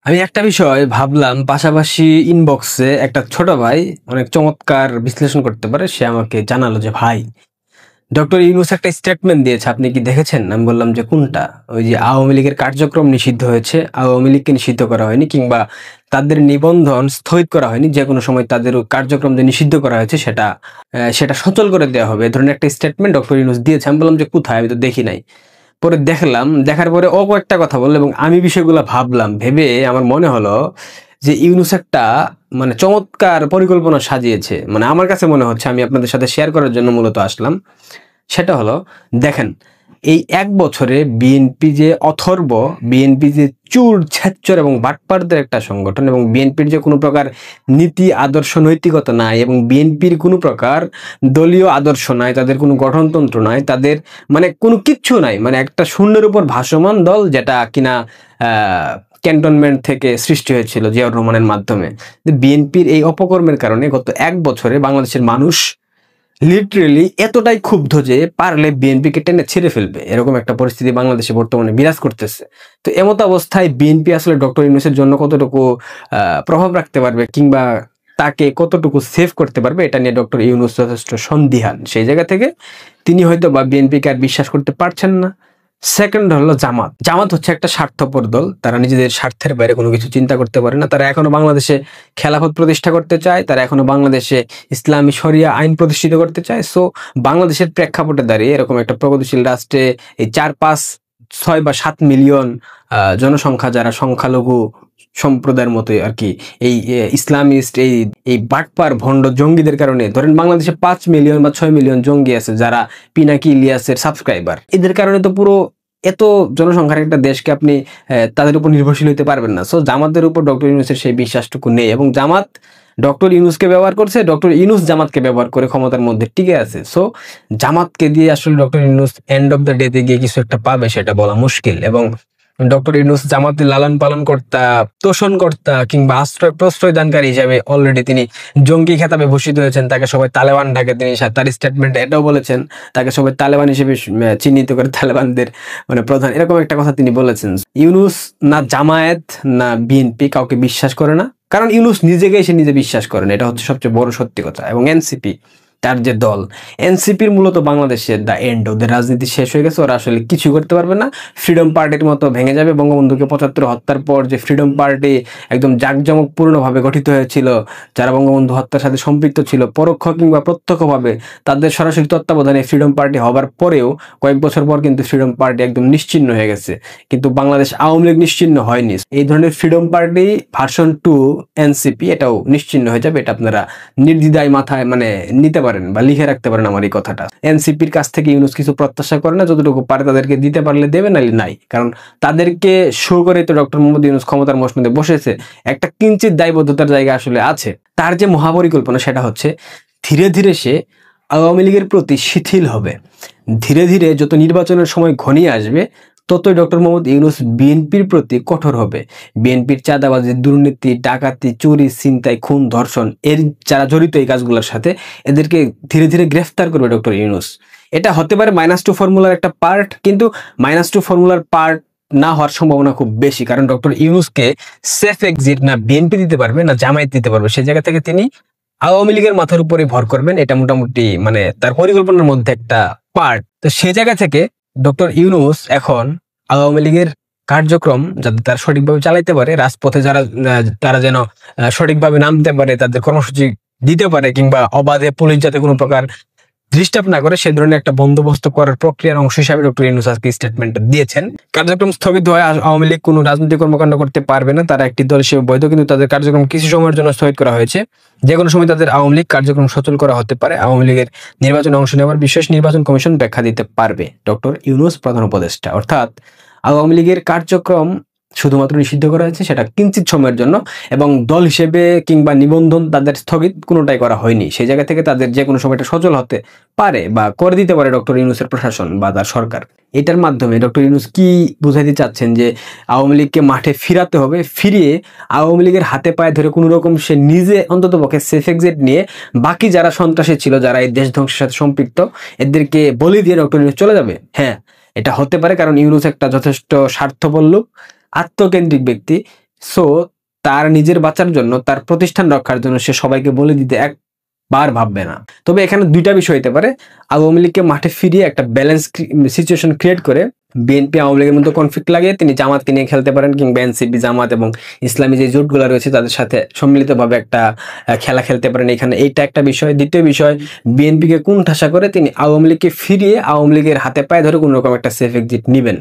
আমি একটা বিষয় ভাবলাম, পাশাপাশি ইনবক্সে একটা ছোট ভাই অনেক চমৎকার বিশ্লেষণ করতে পারে, সে আমাকে জানালো যে ভাই, ডক্টর ইউনূস একটা স্টেটমেন্ট দিয়েছে, আপনি কি দেখেছেন? আমি বললাম যে কোনটা? ওই যে আওয়ামী লীগের কার্যক্রম নিষিদ্ধ হয়েছে, আওয়ামী লীগকে নিষিদ্ধ করা হয়নি, কিংবা তাদের নিবন্ধন স্থগিত করা হয়নি, যে কোনো সময় তাদের কার্যক্রম যে নিষিদ্ধ করা হয়েছে সেটা সচল করে দেওয়া হবে, এ ধরনের একটা স্টেটমেন্ট ডক্টর ইউনূস দিয়েছে। আমি বললাম যে কোথায়, আমি তো দেখি নাই। পরে দেখলাম, দেখার পরে ও কয়েকটা কথা বললো এবং আমি বিষয়গুলো ভাবলাম, ভেবে আমার মনে হলো যে ইউনূস একটা চমৎকার পরিকল্পনা সাজিয়েছে। আমার কাছে মনে হচ্ছে, আমি আপনাদের সাথে শেয়ার করার জন্য মূলত আসলাম। সেটা হলো, দেখেন, এই 1 বছরে বিএনপি যে অথর্ব, বিএনপি যে চুর ছেচ্চর এবং বাটপারদের একটা সংগঠন, এবং বিএনপির যে কোনো প্রকার নীতি আদর্শ নৈতিকতা নাই, এবং বিএনপির কোনো প্রকার দলীয় আদর্শ নাই, তাদের কোনো গঠনতন্ত্র নাই, তাদের কোনো কিচ্ছু নাই, একটা শূন্যের উপর ভাসমান দল, যেটা কিনা ক্যান্টনমেন্ট থেকে সৃষ্টি হয়েছিল জিয়াউর রহমানের মাধ্যমে। বিএনপির এই অপকর্মের কারণে গত 1 বছরে বাংলাদেশের মানুষ লিটারেলি এতটাই ক্ষুব্ধ যে পারলে বিএনপিকে টেনে ছিঁড়ে ফেলবে, এরকম একটা পরিস্থিতি বাংলাদেশে বর্তমানে বিরাজ করতেছে। তো এমত অবস্থায় বিএনপি আসলে ডক্টর ইউনূসের জন্য কতটুকু প্রভাব রাখতে পারবে, কিংবা তাকে কতটুকু সেভ করতে পারবে, এটা নিয়ে ডক্টর ইউনূস যথেষ্ট সন্দিহান। সেই জায়গা থেকে তিনি হয়তো বা বিএনপিকে আর বিশ্বাস করতে পারছেন না। সেকেন্ড হলো জামাত। জামাত হচ্ছে একটা স্বার্থপর দল, তারা নিজেদের স্বার্থের বাইরে কোনো কিছু চিন্তা করতে পারে না। তারা এখনো বাংলাদেশে খেলাফত প্রতিষ্ঠা করতে চায়, তারা এখনো বাংলাদেশে ইসলামী শরিয়া আইন প্রতিষ্ঠিত করতে চায়। সো বাংলাদেশের প্রেক্ষাপটে দাঁড়িয়ে এরকম একটা প্রগতিশীল রাষ্ট্রে এই 4, 5, 6 বা 7 মিলিয়ন জনসংখ্যা, যারা সংখ্যালঘু সম্প্রদায়ের মতোই আর কি, এই ইসলামিস্ট, এই বাটপার ভণ্ড জঙ্গিদের কারণে, ধরেন বাংলাদেশে 5 মিলিয়ন বা 6 মিলিয়ন জঙ্গি আছে, যারা পিনাকি ইলিয়াসের সাবস্ক্রাইবার। এদের কারণে তো পুরো এত জনসংখ্যার একটা দেশকে আপনি তাদের উপর নির্ভরশীল হতে পারবেন না। সো জামাতের উপর ডক্টর ইউনূসের সেই বিশ্বাসটুকু নেই, এবং জামাত ডক্টর ইউনূসকে ব্যবহার করছে, ডক্টর ইউনূস জামাতকে ব্যবহার করে ক্ষমতার মধ্যে টিকে আছে। সো জামাতকে দিয়ে আসলে doctor Yunus end of the ডেতে গিয়ে কিছু একটা পাবে, সেটা বলা মুশকিল। এবং ডক্টর ইউনূস জামাতের লালন পালন কর্তা, তোষণ কর্তা, কিংবা আশ্রয় প্রশ্রয় দানকারী হিসাবে অলরেডি তিনি জঙ্গি খেতাবে ভূষিত হয়েছেন। তাকে সবাই তালেবান ডাকে, তিনি তার স্টেটমেন্টে এটাও বলেছেন, তাকে সবাই তালেবান হিসেবে চিহ্নিত করে, তালেবানদের প্রধান, এরকম একটা কথা তিনি বলেছেন। ইউনূস না জামায়াত না বিএনপি কাউকে বিশ্বাস করে না, কারণ ইউনূস নিজেকে এসে নিজে বিশ্বাস করেন, এটা হচ্ছে সবচেয়ে বড় সত্যি কথা। এবং এনসিপি, তার যে দল, এনসিপির মূলত বাংলাদেশের দ্য এন্ড, ওদের রাজনীতি শেষ হয়ে গেছে, ওরা আসলে কিছু করতে পারবে না। ফ্রিডম পার্টির মতো ভেঙে যাবে। বঙ্গবন্ধুকে 75 হত্যার পর যে ফ্রিডম পার্টি একদম জাঁকজমকপূর্ণভাবে গঠিত হয়েছিল, যারা বঙ্গবন্ধু হত্যার সাথে সম্পৃক্ত ছিল পরোক্ষ কিংবা প্রত্যক্ষভাবে, তাদের সরাসরি তত্ত্বাবধানে ফ্রিডম পার্টি হবার পরেও কয়েক বছর পর কিন্তু ফ্রিডম পার্টি একদম নিশ্চিহ্ন হয়ে গেছে, কিন্তু বাংলাদেশ আওয়ামী লীগ নিশ্চিহ্ন হয়নি। এই ধরনের ফ্রিডম পার্টি ভার্সন 2 এনসিপি, এটাও নিশ্চিহ্ন হয়ে যাবে। এটা আপনারা নির্দ্বিধায় মাথায় নিতে পারেন বা লিখে রাখতে পারেন আমার এই কথাটা। এনসিপির কাছ থেকে ইউনূস কিছু প্রত্যাশা করে না, যতটুকু পারে তাদেরকে দিতে পারলে দেবে, নাইলে নাই। কারণ তাদেরকে শো করে তো ডক্টর মোহাম্মদ ইউনূস ক্ষমতার মসনদে বসেছে, একটা কিঞ্চিত দায়বদ্ধতার জায়গা আসলে আছে। তার যে মহাপরিকল্পনা, সেটা হচ্ছে ধীরে ধীরে সে আওয়ামী লীগের প্রতি শিথিল হবে। ধীরে ধীরে যত নির্বাচনের সময় ঘনিয়ে আসবে, ততই ডক্টর মোহাম্মদ ইউনূস বিএনপির প্রতি কঠোর হবে। বিএনপির চাঁদাবাজি, দুর্নীতি, ডাকাতি, চুরি, ছিনতাই, খুন, ধর্ষণ, এর যারা জড়িত এই কাজগুলোর সাথে, এদেরকে ধীরে ধীরে গ্রেফতার করবে ডক্টর ইউনূস। এটা হতে পারে -2 ফর্মুলার একটা পার্ট, কিন্তু -2 ফর্মুলার পার্ট না হওয়ার সম্ভাবনা খুব বেশি, কারণ ডক্টর ইউনূসকে সেফ এক্সিট না বিএনপি দিতে পারবে না জামায়াত দিতে পারবে। সেই জায়গা থেকে তিনি আওয়ামী লীগের মাথার উপরে ভর করবেন, এটা মোটামুটি তার পরিকল্পনার মধ্যে একটা পার্ট। তো সেই জায়গা থেকে ডক্টর ইউনূস এখন আওয়ামী লীগের কার্যক্রম যাতে তারা সঠিকভাবে চালাইতে পারে, রাজপথে তারা যেন সঠিকভাবে নামতে পারে, তাদের কর্মসূচি দিতে পারে, কিংবা অবাধে পুলিশ যাতে কোনো প্রকার ডিস্টার্ব না করে, সে ধরনের একটা বন্দোবস্ত করার প্রক্রিয়ার অংশ হিসাবে ডক্টর ইউনূস আজকে স্টেটমেন্ট দিয়েছেন। কার্যক্রম স্থগিত হয়, আওয়ামী লীগ কোনো রাজনৈতিক কর্মকাণ্ড করতে পারবে না, তারা একটি দল হিসেবে বৈধ, কিন্তু তাদের কার্যক্রম কিছু সময়ের জন্য স্থগিত করা হয়েছে। যে কোনো সময় তাদের আওয়ামী লীগ কার্যক্রম সচল করা হতে পারে। আওয়ামী লীগের নির্বাচনে অংশ নেওয়ার বিশেষ নির্বাচন কমিশন ব্যাখ্যা দিতে পারবে ডক্টর ইউনূস প্রধান উপদেষ্টা। অর্থাৎ আওয়ামী লীগের কার্যক্রম শুধুমাত্র নিষিদ্ধ করা হয়েছে, সেটা কিঞ্চিত সময়ের জন্য, এবং দল হিসেবে কিংবা নিবন্ধন তাদের স্থগিত কোনোটাই করা হয়নি। সেই জায়গা থেকে তাদের যে কোনো সময়টা সচল হতে পারে বা করে দিতে পারে ডক্টর ইউনূসের প্রশাসন বা তার সরকার। এটার মাধ্যমে ডক্টর ইউনূস কি বুঝাইতে চাচ্ছেন, যে আওয়ামী লীগকে মাঠে ফিরাতে হবে, ফিরিয়ে আওয়ামী লীগের হাতে পায়ে ধরে কোনো রকম সে নিজে অন্ততপক্ষে সেফ এক্সিট নিয়ে বাকি যারা সন্ত্রাসী ছিল, যারা এই দেশ ধ্বংসের সাথে সম্পৃক্ত, এদেরকে বলি দিয়ে ডক্টর ইউনূস চলে যাবে। হ্যাঁ, এটা হতে পারে, কারণ ইউনূস একটা যথেষ্ট স্বার্থপর লোক, আত্মকেন্দ্রিক ব্যক্তি। সো তার নিজের বাঁচার জন্য, তার প্রতিষ্ঠান রক্ষার জন্য সে সবাইকে বলে দিতে একবার ভাববে না। তবে এখানে দুইটা বিষয় হতে পারে, আওয়ামী লীগকে মাঠে ফিরিয়ে একটা ব্যালেন্স সিচুয়েশন ক্রিয়েট করে বিএনপি আওয়ামী লীগের মধ্যে কনফ্লিক্ট লাগিয়ে তিনি জামাতকে নিয়ে খেলতে পারেন, কিংবা এনসিপি জামাত এবং ইসলামী যে জোটগুলো রয়েছে তাদের সাথে সম্মিলিতভাবে একটা খেলা খেলতে পারেন এখানে। এইটা একটা বিষয়। দ্বিতীয় বিষয়, বিএনপিকে কোণঠাসা করে তিনি আওয়ামী লীগকে ফিরিয়ে আওয়ামী লীগের হাতে পায়ে ধরে কোনো রকম একটা সেফ এক্সিট নিবেন,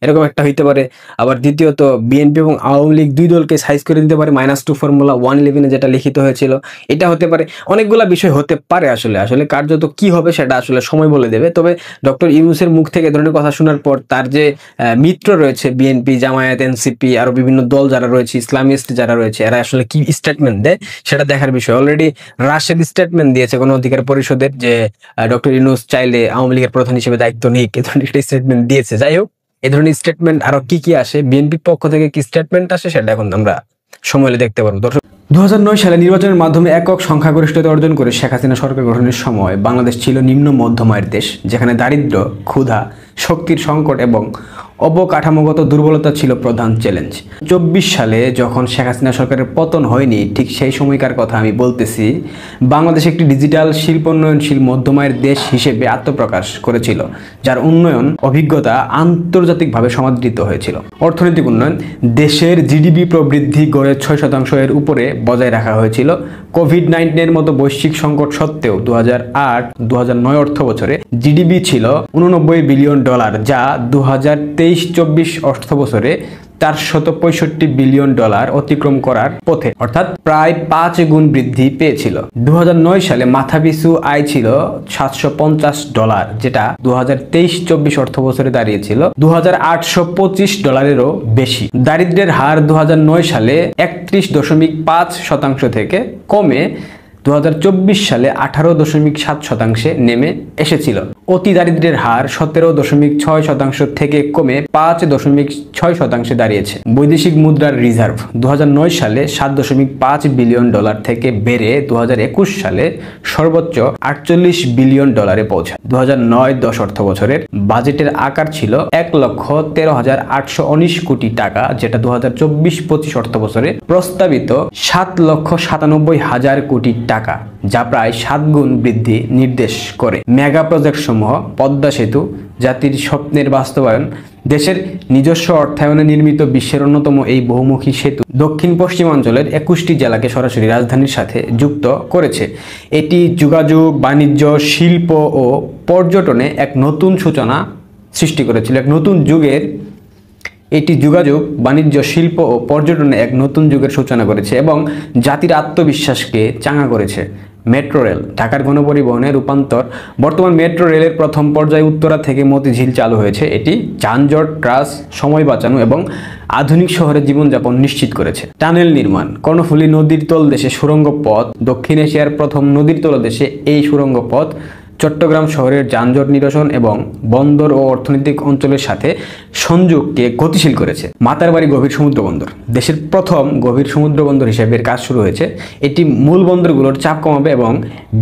এরকম একটা হইতে পারে। আবার দ্বিতীয়ত, বিএনপি এবং আওয়ামী লীগ দুই দলকে সাইজ করে দিতে পারে -2 ফর্মুলা 111 যেটা লিখিত হয়েছিল, এটা হতে পারে। অনেকগুলা বিষয় হতে পারে। আসলে কার্যত কি হবে সেটা আসলে সময় বলে দেবে। তবে ডক্টর ইউনূসের মুখ থেকে এ ধরনের কথা শোনার পর তার যে মিত্র রয়েছে বিএনপি, জামায়াত, এনসিপি, আরো বিভিন্ন দল যারা রয়েছে, ইসলামিস্ট যারা রয়েছে, এরা আসলে কি স্টেটমেন্ট দেয় সেটা দেখার বিষয়। অলরেডি রাশেদ স্টেটমেন্ট দিয়েছে গণ অধিকার পরিষদের যে ডক্টর ইউনূস চাইলে আওয়ামী লীগের প্রধান হিসেবে দায়িত্ব নিক, এ ধরনের একটা স্টেটমেন্ট দিয়েছে। যাই হোক, এই ধরনের স্টেটমেন্ট আরো কি আসে, বিএনপির পক্ষ থেকে কি স্টেটমেন্ট আসে সেটা এখন আমরা সময় দেখতে পারবো। দর্শক, 2009 সালে নির্বাচনের মাধ্যমে একক সংখ্যাগরিষ্ঠতা অর্জন করে শেখ হাসিনা সরকার গঠনের সময় বাংলাদেশ ছিল নিম্ন মধ্যম আয়ের দেশ, যেখানে দারিদ্র্য, ক্ষুধা, শক্তির সংকট এবং অবকাঠামোগত দুর্বলতা ছিল প্রধান চ্যালেঞ্জ। 24 সালে যখন শেখ হাসিনা সরকারের পতন হয়নি, ঠিক সেই সময়কার কথা আমি বলতেছি, বাংলাদেশ একটি ডিজিটাল শিল্পোন্নয়নশীল মধ্যম আয়ের দেশ হিসেবে আত্মপ্রকাশ করেছিল, যার উন্নয়ন অভিজ্ঞতা আন্তর্জাতিকভাবে সমাদৃত হয়েছিল। অর্থনৈতিক উন্নয়ন, দেশের জিডিপি প্রবৃদ্ধি গড়ে 6% এর উপরে বজায় রাখা হয়েছিল। কোভিড-19 মতো বৈশ্বিক সংকট সত্ত্বেও 2008-2009 অর্থ বছরে জিডিপি ছিল $89 বিলিয়ন, যা 2023-24 অর্থ বছরে $465 বিলিয়ন অতিক্রম করার পথে, অর্থাৎ প্রায় 5 গুণ বৃদ্ধি পেয়েছিল। 2009 সালে মাথাপিছু আয় ছিল $750, যেটা 2023-24 অর্থ বছরে দাঁড়িয়েছিল $2825 বেশি। দারিদ্র্যের হার 2009 সালে 31.5% থেকে কমে 2024 সালে 18.7% নেমে এসেছিল। অতি দারিদ্র্যের হার 17.6% থেকে কমে 5.6% দাঁড়িয়েছে। বৈদেশিক মুদ্রার রিজার্ভ 2009 সালে $7.5 বিলিয়ন থেকে বেড়ে 2021 সালে সর্বোচ্চ $48 বিলিয়ন পৌঁছায়। 2009-10 অর্থ বছরের বাজেটের আকার ছিল $1,13,819 কোটি টাকা, যেটা 2024-25 অর্থ বছরে প্রস্তাবিত $7,97,000 কোটি টাকা, যা প্রায় 7 গুণ বৃদ্ধি নির্দেশ করে। মেগা প্রজেক্ট সমূহ, পদ্মা সেতু, জাতির স্বপ্নের বাস্তবায়ন, দেশের নিজস্ব অর্থায়নে নির্মিত বিশ্বের অন্যতম এই বহুমুখী সেতু দক্ষিণ পশ্চিমাঞ্চলের 21টি জেলাকে সরাসরি রাজধানীর সাথে যুক্ত করেছে। এটি যোগাযোগ, বাণিজ্য, শিল্প ও পর্যটনে এক নতুন সূচনা সৃষ্টি করেছিল। এটি যোগাযোগ, বাণিজ্য, শিল্প ও পর্যটনে এক নতুন যুগের সূচনা করেছে এবং জাতির আত্মবিশ্বাসকে চাঙ্গা করেছে। মেট্রো রেল, ঢাকার গণপরিবহনের রূপান্তর। বর্তমান মেট্রো রেলের প্রথম পর্যায়ে উত্তরা থেকে মতিঝিল চালু হয়েছে। এটি যানজট হ্রাস, সময় বাঁচানো এবং আধুনিক শহরের জীবনযাপন নিশ্চিত করেছে। টানেল নির্মাণ, কর্ণফুলী নদীর তলদেশে সুড়ঙ্গ পথ। দক্ষিণ এশিয়ার প্রথম নদীর তলদেশে এই সুড়ঙ্গ পথ চট্টগ্রাম শহরের যানজট নিরসন এবং বন্দর ও অর্থনৈতিক অঞ্চলের সাথে সংযোগকে গতিশীল করেছে। মাতারবাড়ি গভীর সমুদ্র বন্দর, দেশের প্রথম গভীর সমুদ্র বন্দর হিসেবে এর কাজ শুরু হয়েছে। এটি মূল বন্দরগুলোর চাপ কমাবে এবং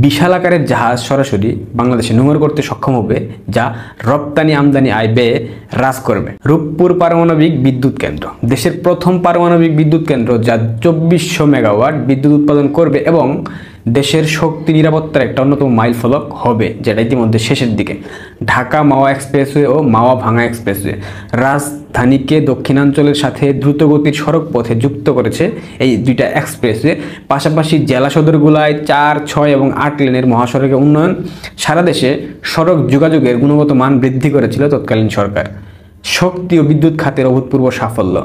বিশাল আকারের জাহাজ সরাসরি বাংলাদেশে নোঙর করতে সক্ষম হবে, যা রপ্তানি আমদানি আয় ব্যয়ে হ্রাস করবে। রূপপুর পারমাণবিক বিদ্যুৎ কেন্দ্র, দেশের প্রথম পারমাণবিক বিদ্যুৎ কেন্দ্র, যা 2400 মেগাওয়াট বিদ্যুৎ উৎপাদন করবে এবং দেশের শক্তি নিরাপত্তার একটা অন্যতম মাইল ফলক হবে, যেটা ইতিমধ্যে শেষের দিকে। ঢাকা মাওয়া এক্সপ্রেসওয়ে ও মাওয়া ভাঙা এক্সপ্রেসওয়ে রাজধানীকে দক্ষিণাঞ্চলের সাথে দ্রুতগতির সড়ক পথে যুক্ত করেছে এই দুইটা এক্সপ্রেসওয়ে। পাশাপাশি জেলা সদরগুলায় 4, 6 এবং 8 লেনের মহাসড়কের উন্নয়ন সারা দেশে সড়ক যোগাযোগের গুণগত মান বৃদ্ধি করেছিল তৎকালীন সরকার। শক্তি ও বিদ্যুৎ খাতের অভূতপূর্ব সাফল্য।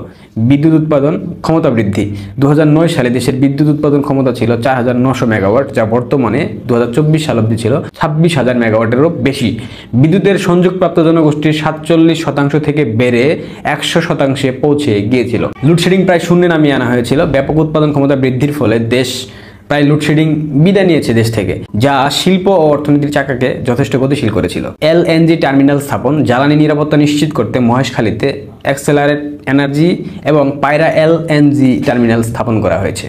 বিদ্যুৎ উৎপাদন ক্ষমতা বৃদ্ধি, 2009 সালে দেশের বিদ্যুৎ উৎপাদন ক্ষমতা ছিল 4900 মেগাওয়াট, যা বর্তমানে 2024 সাল অবধি ছিল 26,000 মেগাওয়াটেরও বেশি। বিদ্যুতের সংযোগপ্রাপ্ত জনগোষ্ঠীর 47% থেকে বেড়ে 100% পৌঁছে গিয়েছিল। লোডশেডিং প্রায় শূন্যে নামিয়ে আনা হয়েছিল। ব্যাপক উৎপাদন ক্ষমতা বৃদ্ধির ফলে দেশ প্রায় লোডশেডিং বিদায় নিয়েছে দেশ থেকে, যা শিল্প ও অর্থনীতির চাকাকে যথেষ্ট গতিশীল করেছিল। এলএনজি টার্মিনাল স্থাপন, জ্বালানি নিরাপত্তা নিশ্চিত করতে মহেশখালীতে অ্যাক্সেলারেট এনার্জি এবং পায়রা এলএনজি টার্মিনাল স্থাপন করা হয়েছে।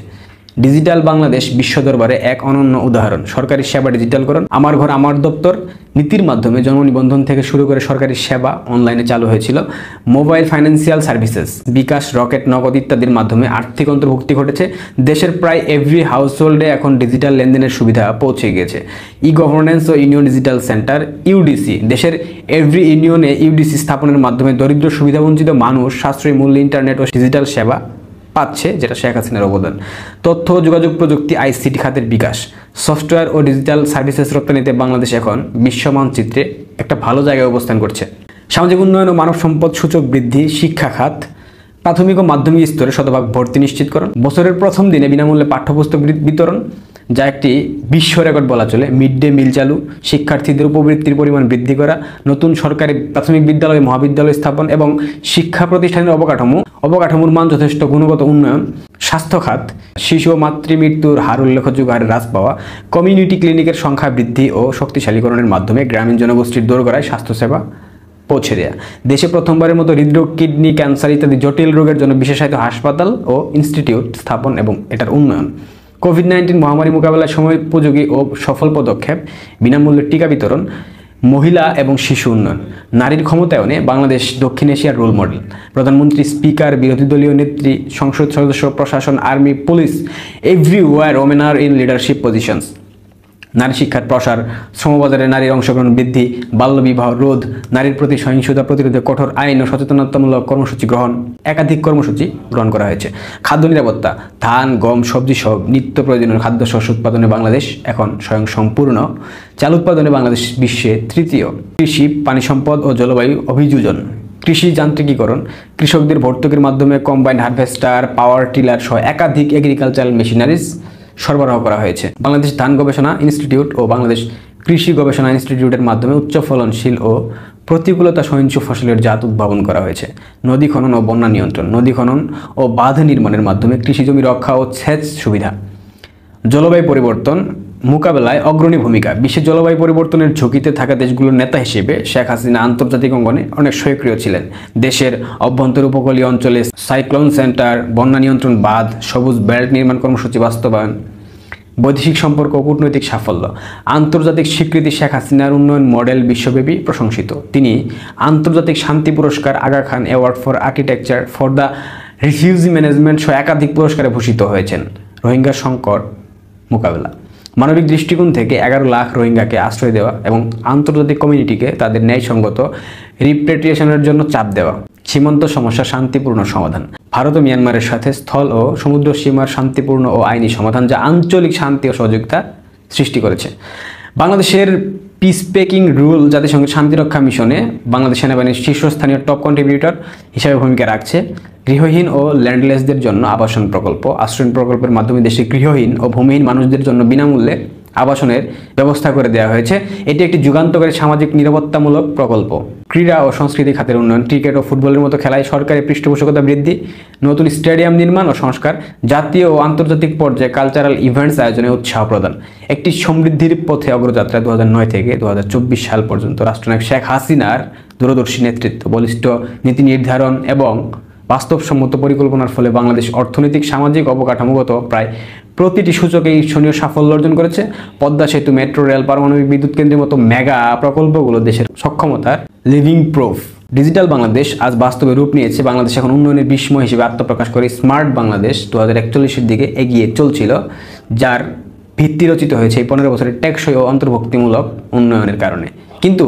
ডিজিটাল বাংলাদেশ বিশ্ব দরবারে এক অনন্য উদাহরণ। সরকারি সেবা ডিজিটালকরণ, আমার ঘর আমার দপ্তর নীতির মাধ্যমে জন্ম নিবন্ধন থেকে শুরু করে সরকারি সেবা অনলাইনে চালু হয়েছিল। মোবাইল ফাইন্যান্সিয়াল সার্ভিসেস, বিকাশ, রকেট, নগদ ইত্যাদির মাধ্যমে আর্থিক অন্তর্ভুক্তি ঘটেছে। দেশের প্রায় এভরি হাউসহোল্ডে এখন ডিজিটাল লেনদেনের সুবিধা পৌঁছে গিয়েছে। ই গভর্নেন্স ও ইউনিয়ন ডিজিটাল সেন্টার ইউডিসি, দেশের এভরি ইউনিয়নে ইউডিসি স্থাপনের মাধ্যমে দরিদ্র সুবিধাবঞ্চিত মানুষ সাশ্রয়ী মূল্যে ইন্টারনেট ও ডিজিটাল সেবা পাচ্ছে, যেটা শেখ হাসিনার অবদান। তথ্য ও যোগাযোগ প্রযুক্তি, আইসিটি খাতের বিকাশ, সফটওয়্যার ও ডিজিটাল সার্ভিসেস রপ্তানিতে বাংলাদেশ এখন বিশ্ব মানচিত্রে একটা ভালো জায়গায় অবস্থান করছে। সামাজিক উন্নয়ন ও মানব সম্পদ সূচক বৃদ্ধি, শিক্ষা খাত, প্রাথমিক ও মাধ্যমিক স্তরে শতভাগ ভর্তি নিশ্চিতকরণ, বছরের প্রথম দিনে বিনামূল্যে পাঠ্যপুস্তক বিতরণ, যা একটি বিশ্ব রেকর্ড বলা চলে, মিড ডে মিল চালু, শিক্ষার্থীদের উপবৃত্তির পরিমাণ বৃদ্ধি করা, নতুন সরকারি প্রাথমিক বিদ্যালয় মহাবিদ্যালয় স্থাপন এবং শিক্ষা প্রতিষ্ঠানের অবকাঠামোর মান যথেষ্ট গুণগত উন্নয়ন, স্বাস্থ্য খাত, শিশু ও মাতৃমৃত্যুর হার উল্লেখযোগ্য হারে হ্রাস পাওয়া, কমিউনিটি ক্লিনিকের সংখ্যা বৃদ্ধি ও শক্তিশালীকরণের মাধ্যমে গ্রামীণ জনগোষ্ঠীর দোরগোড়ায় স্বাস্থ্যসেবা পৌঁছে দেয়া, দেশে প্রথমবারের মতো হৃদরোগ, কিডনি, ক্যান্সার ইত্যাদি জটিল রোগের জন্য বিশেষায়িত হাসপাতাল ও ইনস্টিটিউট স্থাপন এবং এটার উন্নয়ন, কোভিড-19 মহামারী মোকাবেলায় সময়োপযোগী ও সফল পদক্ষেপ, বিনামূল্যে টিকা বিতরণ, মহিলা এবং শিশু উন্নয়ন, নারীর ক্ষমতায়নে বাংলাদেশ দক্ষিণ এশিয়ার রোল মডেল, প্রধানমন্ত্রী, স্পিকার, বিরোধী দলীয় নেত্রী, সংসদ সদস্য, প্রশাসন, army, police, everywhere women are in leadership positions, নারী শিক্ষার প্রসার, শ্রমবাজারে নারীর অংশগ্রহণ বৃদ্ধি, বাল্যবিবাহ রোধ, নারীর প্রতি সহিংসতা প্রতিরোধে কঠোর আইন ও সচেতনতামূলক কর্মসূচি গ্রহণ, একাধিক কর্মসূচি গ্রহণ করা হয়েছে। খাদ্য নিরাপত্তা, ধান, গম, সবজি সহ নিত্য প্রয়োজনীয় খাদ্যশস্য উৎপাদনে বাংলাদেশ এখন স্বয়ংসম্পূর্ণ। চাল উৎপাদনে বাংলাদেশ বিশ্বে তৃতীয়। কৃষি, পানি সম্পদ ও জলবায়ু অভিযোজন, কৃষি যান্ত্রিকীকরণ, কৃষকদের ভর্তুকির মাধ্যমে কম্বাইন্ড হারভেস্টার, পাওয়ার টিলার সহ একাধিক এগ্রিকালচারাল মেশিনারিজ সরবরাহ করা হয়েছে। বাংলাদেশ ধান গবেষণা ইনস্টিটিউট ও বাংলাদেশ কৃষি গবেষণা ইনস্টিটিউটের মাধ্যমে উচ্চ ফলনশীল ও প্রতিকূলতা সহিষ্ণু ফসলের জাত উদ্ভাবন করা হয়েছে। নদী খনন ও বন্যা নিয়ন্ত্রণ, নদী খনন ও বাঁধ নির্মাণের মাধ্যমে কৃষিজমি রক্ষা ও সেচ সুবিধা। জলবায়ু পরিবর্তন মোকাবেলায় অগ্রণী ভূমিকা, বিশ্বের জলবায়ু পরিবর্তনের ঝুঁকিতে থাকা দেশগুলোর নেতা হিসেবে শেখ হাসিনা আন্তর্জাতিক অঙ্গনে অনেক সক্রিয় ছিলেন। দেশের অভ্যন্তর উপকূলীয় অঞ্চলে সাইক্লোন সেন্টার, বন্যা নিয়ন্ত্রণ বাঁধ, সবুজ বেল্ট নির্মাণ কর্মসূচি বাস্তবায়ন, বৈদেশিক সম্পর্ক ও কূটনৈতিক সাফল্য, আন্তর্জাতিক স্বীকৃতি, শেখ হাসিনার উন্নয়ন মডেল বিশ্বব্যাপী প্রশংসিত। তিনি আন্তর্জাতিক শান্তি পুরস্কার, Aga Khan award for architecture, for the refugee management সহ একাধিক পুরস্কারে ভূষিত হয়েছেন। রোহিঙ্গা সংকট মোকাবেলা, মানবিক দৃষ্টিকোণ থেকে 11 লাখ রোহিঙ্গাকে আশ্রয় দেওয়া এবং আন্তর্জাতিক কমিউনিটিকে তাদের ন্যায়সঙ্গত রিপ্যাট্রিয়েশনের জন্য চাপ দেওয়া, সীমান্ত সমস্যা শান্তিপূর্ণ সমাধান, ভারত ও মিয়ানমারের সাথে স্থল ও সমুদ্র সীমার শান্তিপূর্ণ ও আইনি সমাধান, যা আঞ্চলিক শান্তি ও সহযোগিতা সৃষ্টি করেছে। বাংলাদেশের পিসপেকিং রুল জাতিসংঘের শান্তিরক্ষা মিশনে বাংলাদেশ সেনাবাহিনীর শীর্ষস্থানীয় টপ কন্ট্রিবিউটর হিসাবে ভূমিকা রাখছে। গৃহহীন ও ল্যান্ডলেসদের জন্য আবাসন প্রকল্প, আশ্রয়ণ প্রকল্পের মাধ্যমে দেশের গৃহহীন ও ভূমিহীন মানুষদের জন্য বিনামূল্যে আবাসনের ব্যবস্থা করে দেওয়া হয়েছে। এটি একটি যুগান্তকারী সামাজিক নিরাপত্তামূলক প্রকল্প। ক্রীড়া ও সংস্কৃতি খাতের উন্নয়ন, ক্রিকেট ও ফুটবলের মতো খেলায় সরকারি পৃষ্ঠপোষকতা বৃদ্ধি, নতুন স্টেডিয়াম নির্মাণ ও সংস্কার, জাতীয় ও আন্তর্জাতিক পর্যায়ে কালচারাল ইভেন্টস আয়োজনে উৎসাহ প্রদান। একটি সমৃদ্ধির পথে অগ্রযাত্রা 2009 থেকে 2024 সাল পর্যন্ত রাষ্ট্রনায়ক শেখ হাসিনার দূরদর্শী নেতৃত্ব, বলিষ্ঠ নীতি নির্ধারণ এবং বাস্তবসম্মত পরিকল্পনার ফলে বাংলাদেশ অর্থনৈতিক, সামাজিক, অবকাঠামোগত প্রায় প্রতিটি সূচকে ঈর্ষণীয় সাফল্য অর্জন করেছে। পদ্মা সেতু, মেট্রো রেল, পারমাণবিক বিদ্যুৎ কেন্দ্রের মতো মেগা প্রকল্পগুলো দেশের সক্ষমতার লিভিং প্রুফ। ডিজিটাল বাংলাদেশ আজ বাস্তবে রূপ নিয়েছে। বাংলাদেশ এখন উন্নয়নের বিস্ময় হিসেবে আত্মপ্রকাশ করে স্মার্ট বাংলাদেশ 2041-এর দিকে এগিয়ে চলছিল, যার ভিত্তি রচিত হয়েছে এই 15 বছরের টেকসই ও অন্তর্ভুক্তিমূলক উন্নয়নের কারণে। কিন্তু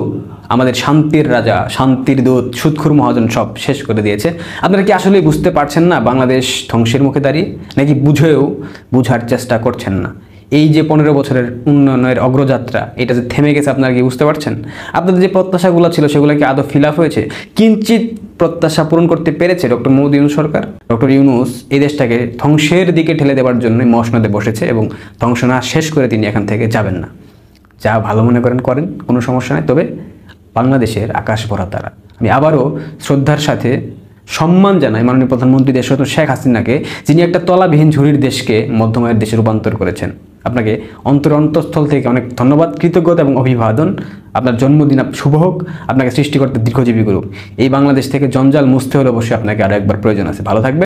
আমাদের শান্তির রাজা, শান্তির দূত, সুদখোর মহাজন সব শেষ করে দিয়েছে। আপনারা কি আসলেই বুঝতে পারছেন না বাংলাদেশ ধ্বংসের মুখে দাঁড়িয়ে, নাকি বুঝেও বুঝার চেষ্টা করছেন না? এই যে 15 বছরের উন্নয়নের অগ্রযাত্রা, এটা যে থেমে গেছে, আপনারা কি বুঝতে পারছেন? আপনাদের যে প্রত্যাশাগুলো ছিল সেগুলো কি আদৌ ফিল আপ হয়েছে? কিঞ্চিত প্রত্যাশা পূরণ করতে পেরেছে ডক্টর মোহাম্মদ ইউনূস সরকার? ডক্টর ইউনূস এই দেশটাকে ধ্বংসের দিকে ঠেলে দেওয়ার জন্য মসনদে বসেছে এবং ধ্বংস না শেষ করে তিনি এখান থেকে যাবেন না। যা ভালো মনে করেন করেন, কোনো সমস্যা নেই। তবে বাংলাদেশের আকাশ ভরা তারা। আমি আবারও শ্রদ্ধার সাথে সম্মান জানাই মাননীয় প্রধানমন্ত্রী দেশরত্ন শেখ হাসিনাকে, যিনি একটা তলাবিহীন ঝুড়ির দেশকে মধ্যমায়ের দেশে রূপান্তর করেছেন। আপনাকে অন্তরস্থল থেকে অনেক ধন্যবাদ, কৃতজ্ঞতা এবং অভিবাদন। আপনার জন্মদিন শুভ হোক, আপনাকে সৃষ্টিকর্তা দীর্ঘজীবী করুক। এই বাংলাদেশ থেকে জঞ্জাল মুছতে হলে অবশ্যই আপনাকে আরও একবার প্রয়োজন আছে। ভালো থাকবে।